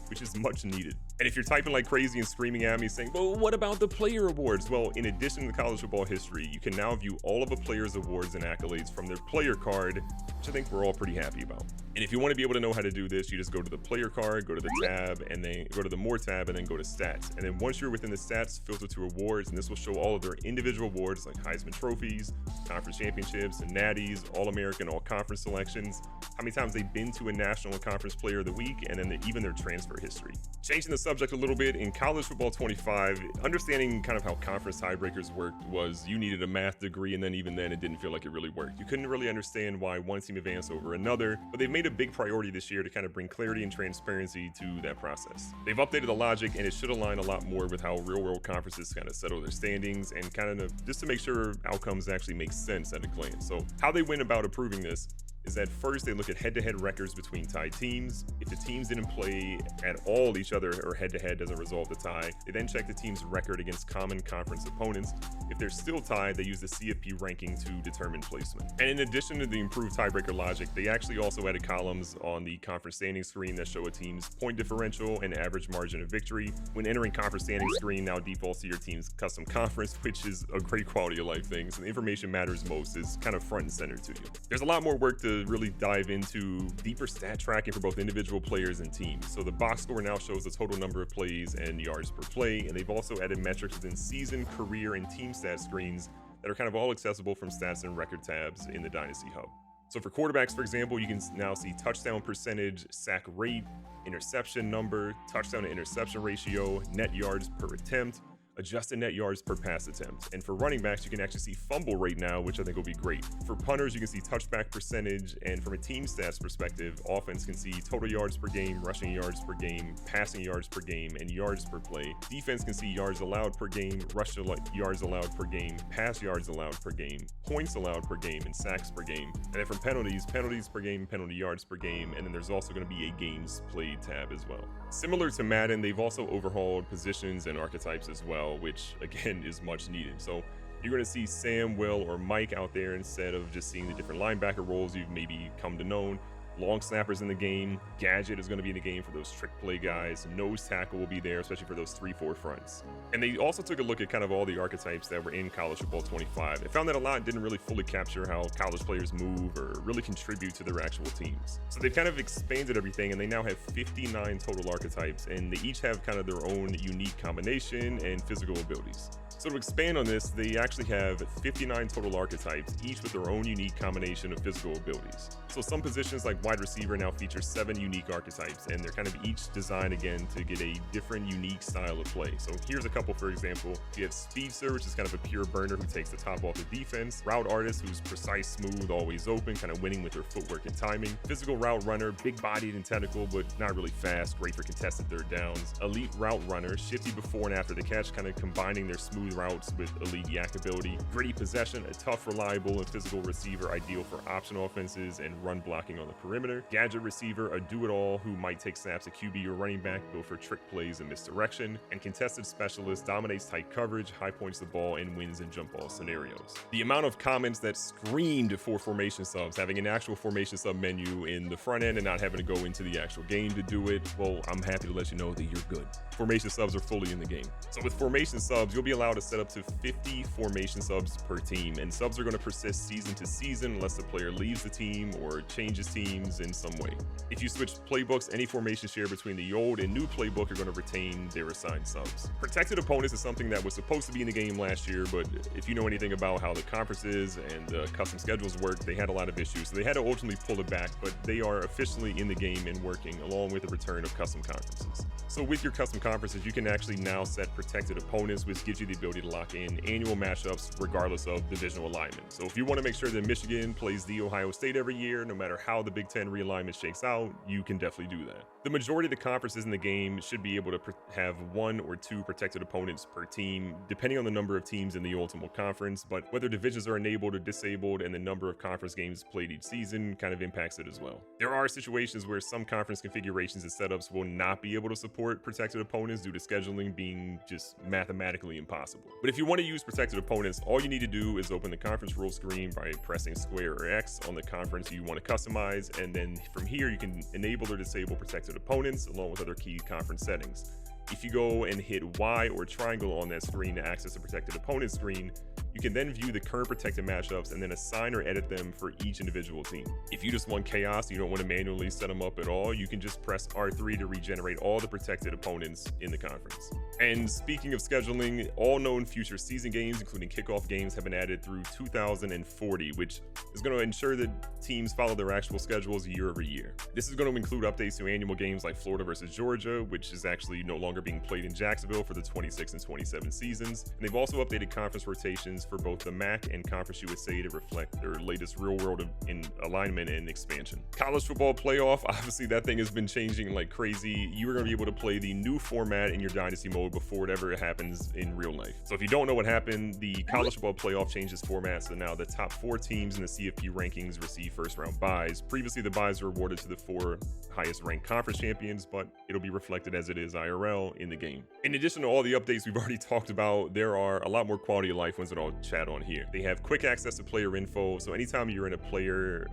which is much needed. And if you're typing like crazy and screaming at me saying, well, what about the player awards? Well, in addition to college football history, you can now view all of a player's awards and accolades from their player card, which I think we're all pretty happy about. And if you want to be able to know how to do this, you just go to the player card, go to the tab, and then go to the more tab, and then go to stats. And then once you're within the stats, filter to awards, and this will show all of their individual awards like Heisman trophies, conference championships, and natties, All-American, All-Conference selections, how many times they've been to a national and conference player of the week, and then even their transfer history. Changing the subject a little bit, in College Football 25, understanding kind of how conference tiebreakers worked was you needed a math degree, and then even then it didn't feel like it really worked. You couldn't really understand why one team advanced over another, but they've made a big priority this year to kind of bring clarity and transparency to that process. They've updated the logic, and it should align a lot more with how real-world conferences kind of settle their standings and kind of just to make sure outcomes actually make sense at a glance. So how they went about approving this is that first they look at head-to-head records between tied teams. If the teams didn't play at all each other or head-to-head as a result of the tie, they then check the team's record against common conference opponents. If they're still tied, they use the CFP ranking to determine placement. And in addition to the improved tiebreaker logic, they actually also added columns on the conference standing screen that show a team's point differential and average margin of victory. When entering conference standing screen now defaults to your team's custom conference, which is a great quality of life thing. So the information matters most is kind of front and center to you. There's a lot more work to really dive into deeper stat tracking for both individual players and teams. So the box score now shows the total number of plays and yards per play, and they've also added metrics within season, career, and team stat screens that are kind of all accessible from stats and record tabs in the Dynasty Hub. So for quarterbacks, for example, you can now see touchdown percentage, sack rate, interception number, touchdown to interception ratio, net yards per attempt, adjusted net yards per pass attempt. And for running backs, you can actually see fumble rate now, which I think will be great. For punters, you can see touchback percentage, and from a team stats perspective, offense can see total yards per game, rushing yards per game, passing yards per game, and yards per play. Defense can see yards allowed per game, rush yards allowed per game, pass yards allowed per game, points allowed per game, and sacks per game. And then from penalties per game, penalty yards per game, and then there's also going to be a games played tab as well. Similar to Madden, they've also overhauled positions and archetypes as well, which again is much needed. So you're going to see Sam, Will, or Mike out there instead of just seeing the different linebacker roles you've maybe come to know. Long snappers in the game. Gadget is going to be in the game for those trick play guys. Nose tackle will be there, especially for those 3-4 fronts. And they also took a look at kind of all the archetypes that were in College Football 25. They found that a lot didn't really fully capture how college players move or really contribute to their actual teams. So they've kind of expanded everything, and they now have 59 total archetypes, and they each have kind of their own unique combination and physical abilities. So to expand on this, they actually have 59 total archetypes, each with their own unique combination of physical abilities. So some positions like wide receiver now feature 7 unique archetypes, and they're kind of each designed again to get a different unique style of play. So here's a couple, for example. You have speedster, which is kind of a pure burner who takes the top off the defense. Route artist, who's precise, smooth, always open, kind of winning with their footwork and timing. Physical route runner, big bodied and technical, but not really fast, great for contested third downs. Elite route runner, shifty before and after the catch, kind of combining their smooth routes with elite yak ability. Gritty possession, a tough, reliable, and physical receiver, ideal for option offenses and run blocking on the perimeter. Gadget receiver, a do-it-all who might take snaps at QB or running back, built for trick plays and misdirection. And contested specialist, dominates tight coverage, high points the ball, and wins in jump ball scenarios. The amount of comments that screamed for formation subs, having an actual formation sub menu in the front end and not having to go into the actual game to do it, well, I'm happy to let you know that you're good. Formation subs are fully in the game. So with formation subs, you'll be allowed to set up to 50 formation subs per team, and subs are going to persist season to season unless the player leaves the team or changes teams in some way. If you switch playbooks, any formation share between the old and new playbook are going to retain their assigned subs. Protected opponents is something that was supposed to be in the game last year, but if you know anything about how the conferences and custom schedules work, they had a lot of issues, so they had to ultimately pull it back, but they are officially in the game and working along with the return of custom conferences. So with your custom conferences, you can actually now set protected opponents, which gives you the ability to lock in annual matchups regardless of divisional alignment. So if you want to make sure that Michigan plays the Ohio State every year, no matter how the Big Ten realignment shakes out, you can definitely do that. The majority of the conferences in the game should be able to have 1 or 2 protected opponents per team, depending on the number of teams in the ultimate conference, but whether divisions are enabled or disabled and the number of conference games played each season kind of impacts it as well. There are situations where some conference configurations and setups will not be able to support protected opponents due to scheduling being just mathematically impossible. But if you want to use protected opponents, all you need to do is open the conference rule screen by pressing square or X on the conference you want to customize, and then from here you can enable or disable protected opponents along with other key conference settings. If you go and hit Y or triangle on that screen to access the protected opponent screen, you can then view the current protected matchups and then assign or edit them for each individual team. If you just want chaos, you don't want to manually set them up at all, you can just press R3 to regenerate all the protected opponents in the conference. And speaking of scheduling, all known future season games, including kickoff games, have been added through 2040, which is going to ensure that teams follow their actual schedules year over year. This is going to include updates to annual games like Florida versus Georgia, which is actually no longer being played in Jacksonville for the 26 and 27 seasons. And they've also updated conference rotations for both the MAC and Conference USA to reflect their latest real world in alignment and expansion. College football playoff, obviously that thing has been changing like crazy. You are going to be able to play the new format in your Dynasty mode before it ever happens in real life. So if you don't know what happened, the college football playoff changes format, so now the top 4 teams in the CFP rankings receive first round buys. Previously, the buys were awarded to the 4 highest ranked conference champions, but it'll be reflected as it is IRL in the game. In addition to all the updates we've already talked about, there are a lot more quality of life ones that I'll I'll chat on here. They have quick access to player info, so anytime you're in a player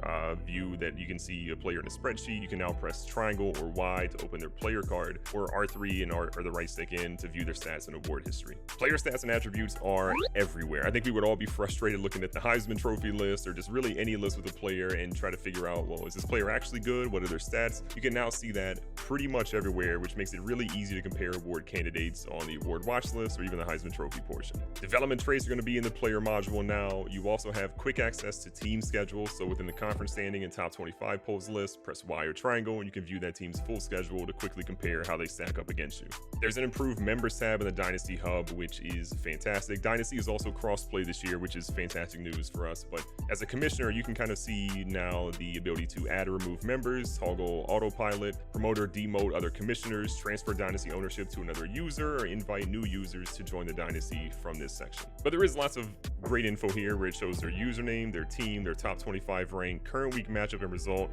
view that you can see a player in a spreadsheet, you can now press triangle or Y to open their player card, or R3 and or the right stick in to view their stats and award history. Player stats and attributes are everywhere. I think we would all be frustrated looking at the Heisman Trophy list or just really any list with a player and try to figure out, well, is this player actually good? What are their stats? You can now see that pretty much everywhere, which makes it really easy to compare award candidates on the award watch list or even the Heisman Trophy portion. Development traits are going to be in the player module now. You also have quick access to team schedules. So within the conference standing and top 25 polls list, press Y or triangle and you can view that team's full schedule to quickly compare how they stack up against you. There's an improved members tab in the Dynasty Hub, which is fantastic. Dynasty is also cross-play this year, which is fantastic news for us. But as a commissioner, you can kind of see now the ability to add or remove members, toggle autopilot, promote or demote other commissioners, transfer Dynasty ownership to another user, or invite new users to join the Dynasty from this section. But there is lots of great info here where it shows their username, their team, their top 25 rank, current week matchup and result,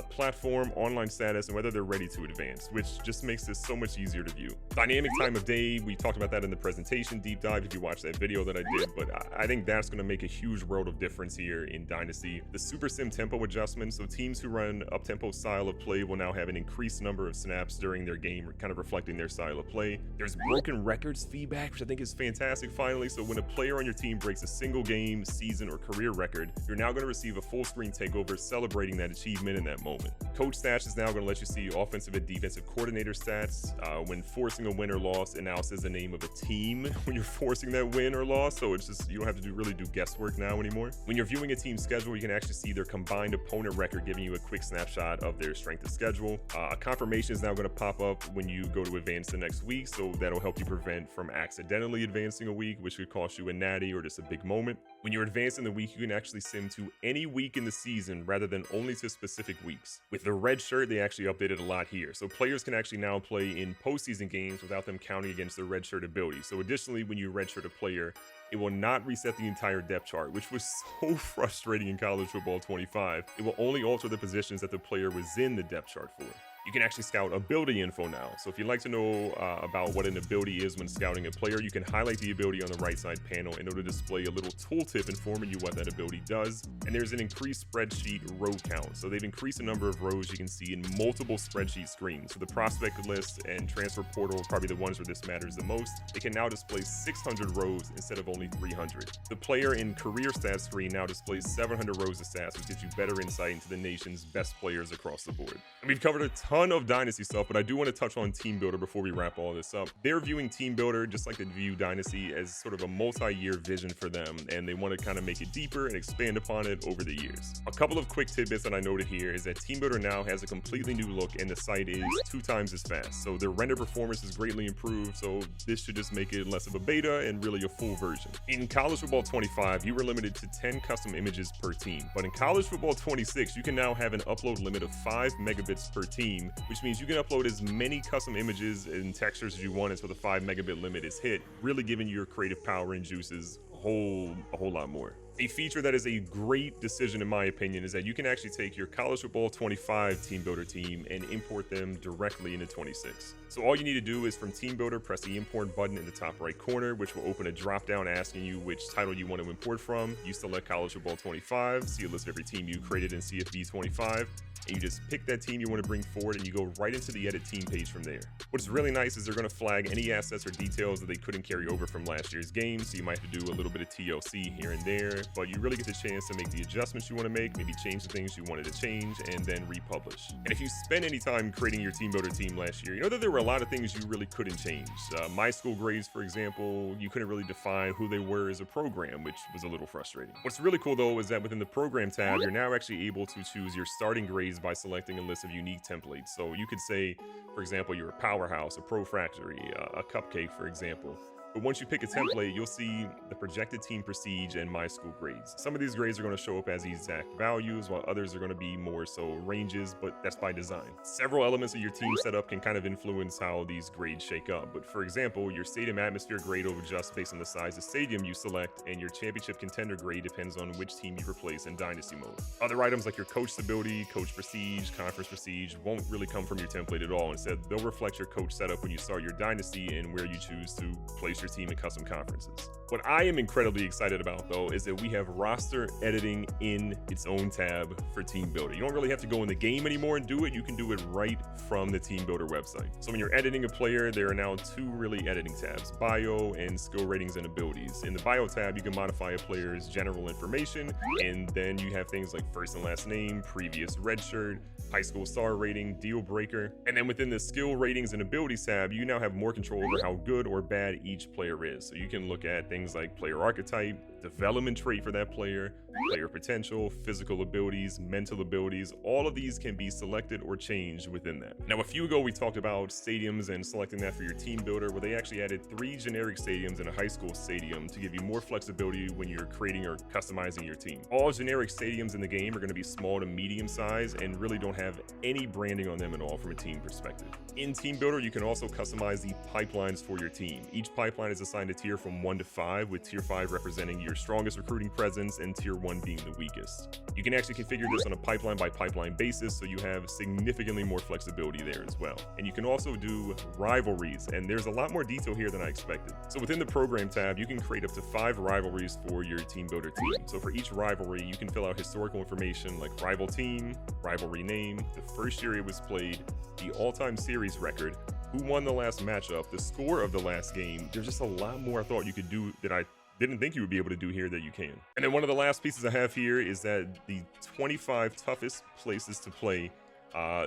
platform, online status, and whether they're ready to advance, which just makes this so much easier to view. Dynamic time of day, we talked about that in the presentation deep dive if you watched that video that I did, but I think that's going to make a huge world of difference here in Dynasty. The Super Sim tempo adjustment, so teams who run up-tempo style of play will now have an increased number of snaps during their game, kind of reflecting their style of play. There's broken records feedback, which I think is fantastic finally. So when a player on your team breaks a single game, season, or career record, you're now going to receive a full screen takeover celebrating that achievement in that moment. Coach stats is now going to let you see offensive and defensive coordinator stats. When forcing a win or loss, it now says the name of a team when you're forcing that win or loss. So it's just, you don't have to really do guesswork now anymore. When you're viewing a team schedule, you can actually see their combined opponent record, giving you a quick snapshot of their strength of schedule. A confirmation is now going to pop up when you go to advance the next week. So that'll help you prevent from accidentally advancing a week, which could cost you a natty or just a big moment. When you're advancing the week, you can actually sim to any week in the season rather than only to specific weeks. With the red shirt, they actually updated a lot here. So players can actually now play in postseason games without them counting against their red shirt ability. So additionally, when you redshirt a player, it will not reset the entire depth chart, which was so frustrating in college football 25. It will only alter the positions that the player was in the depth chart for. You can actually scout ability info now. So if you'd like to know about what an ability is when scouting a player, you can highlight the ability on the right side panel and it'll display a little tooltip informing you what that ability does. And there's an increased spreadsheet row count. So they've increased the number of rows you can see in multiple spreadsheet screens. So the prospect list and transfer portal are probably the ones where this matters the most. They can now display 600 rows instead of only 300. The player in career stats screen now displays 700 rows of stats, which gives you better insight into the nation's best players across the board. And we've covered a ton of Dynasty stuff, but I do want to touch on Team Builder before we wrap all this up. They're viewing Team Builder, just like they view Dynasty, as sort of a multi-year vision for them, and they want to kind of make it deeper and expand upon it over the years. A couple of quick tidbits that I noted here is that Team Builder now has a completely new look, and the site is 2 times as fast. So their render performance is greatly improved, so this should just make it less of a beta and really a full version. In College Football 25, you were limited to 10 custom images per team, but in College Football 26, you can now have an upload limit of 5 megabits per team, which means you can upload as many custom images and textures as you want until the 5 megabit limit is hit, really giving your creative power and juices a whole lot more. A feature that is a great decision in my opinion is that you can actually take your College Football 25 Team Builder team and import them directly into 26. So all you need to do is from Team Builder, press the import button in the top right corner, which will open a drop down asking you which title you want to import from. You select College Football 25, see a list of every team you created in CFB 25, and you just pick that team you want to bring forward and you go right into the edit team page from there. What's really nice is they're going to flag any assets or details that they couldn't carry over from last year's game, so you might have to do a little bit of TLC here and there, but you really get the chance to make the adjustments you want to make, maybe change the things you wanted to change, and then republish. And if you spend any time creating your Team Builder team last year, you know that there were a lot of things you really couldn't change. My school grades, for example, you couldn't really define who they were as a program, which was a little frustrating. What's really cool though is that within the program tab, you're now actually able to choose your starting grades by selecting a list of unique templates. So you could say, for example, you're a powerhouse, a pro-factory, a cupcake, for example. But once you pick a template, you'll see the projected team prestige and my school grades. Some of these grades are going to show up as exact values, while others are going to be more so ranges, but that's by design. Several elements of your team setup can kind of influence how these grades shake up. But for example, your stadium atmosphere grade will adjust based on the size of stadium you select, and your championship contender grade depends on which team you replace in Dynasty mode. Other items like your coach stability, coach prestige, conference prestige won't really come from your template at all. Instead, they'll reflect your coach setup when you start your Dynasty and where you choose to place your your team in custom conferences. What I am incredibly excited about, though, is that we have roster editing in its own tab for Team Builder. You don't really have to go in the game anymore and do it. You can do it right from the Team Builder website. So when you're editing a player, there are now two really editing tabs, bio and skill ratings and abilities. In the bio tab, you can modify a player's general information, and then you have things like first and last name, previous red shirt, high school star rating, deal breaker. And then within the skill ratings and abilities tab, you now have more control over how good or bad each player is. So you can look at things like player archetype, development trait for that player, player potential, physical abilities, mental abilities. All of these can be selected or changed within that. Now, a few ago, we talked about stadiums and selecting that for your team builder, where they actually added 3 generic stadiums and a high school stadium to give you more flexibility when you're creating or customizing your team. All generic stadiums in the game are going to be small to medium size and really don't have any branding on them at all from a team perspective. In Team Builder, you can also customize the pipelines for your team. Each pipeline is assigned a tier from 1 to 5, with tier 5 representing your strongest recruiting presence and tier 1 being the weakest. You can actually configure this on a pipeline by pipeline basis, so you have significantly more flexibility there as well. And you can also do rivalries, and there's a lot more detail here than I expected. So within the program tab, you can create up to 5 rivalries for your Team Builder team. So for each rivalry, you can fill out historical information like rival team, rivalry name, the first year it was played, the all-time series record, who won the last matchup, the score of the last game. There's just a lot more I thought you could do that I didn't think you would be able to do here that you can. And then one of the last pieces I have here is that the 25 toughest places to play.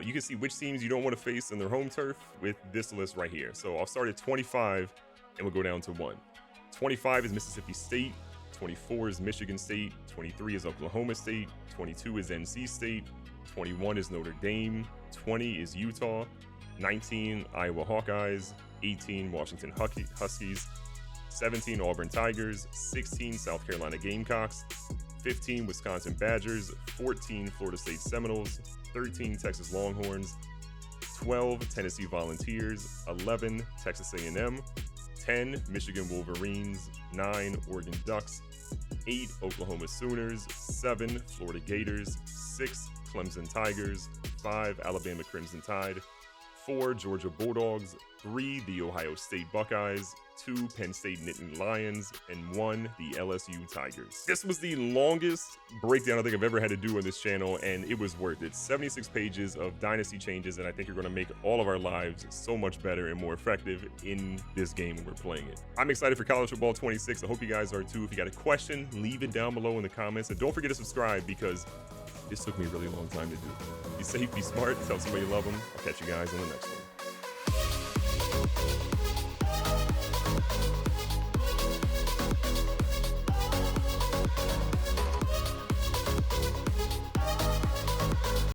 You can see which teams you don't want to face in their home turf with this list right here. So I'll start at 25 and we'll go down to 1. 25 is Mississippi State, 24 is Michigan State, 23 is Oklahoma State, 22 is NC State, 21 is Notre Dame, 20 is Utah, 19 Iowa Hawkeyes, 18 Washington Huskies, 17 Auburn Tigers, 16 South Carolina Gamecocks, 15 Wisconsin Badgers, 14 Florida State Seminoles, 13 Texas Longhorns, 12 Tennessee Volunteers, 11 Texas A&M, 10 Michigan Wolverines, 9 Oregon Ducks, 8 Oklahoma Sooners, 7 Florida Gators, 6 Clemson Tigers, 5 Alabama Crimson Tide, 4 Georgia Bulldogs, 3 the Ohio State Buckeyes, 2 Penn State Nittany Lions, and 1 the LSU Tigers. This was the longest breakdown I think I've ever had to do on this channel, and it was worth it. 76 pages of Dynasty changes, and I think are going to make all of our lives so much better and more effective in this game when we're playing it. I'm excited for College Football 26. I hope you guys are too. If you got a question, leave it down below in the comments, and don't forget to subscribe because this took me a really long time to do. Be safe, be smart, tell somebody you love them. I'll catch you guys on the next one.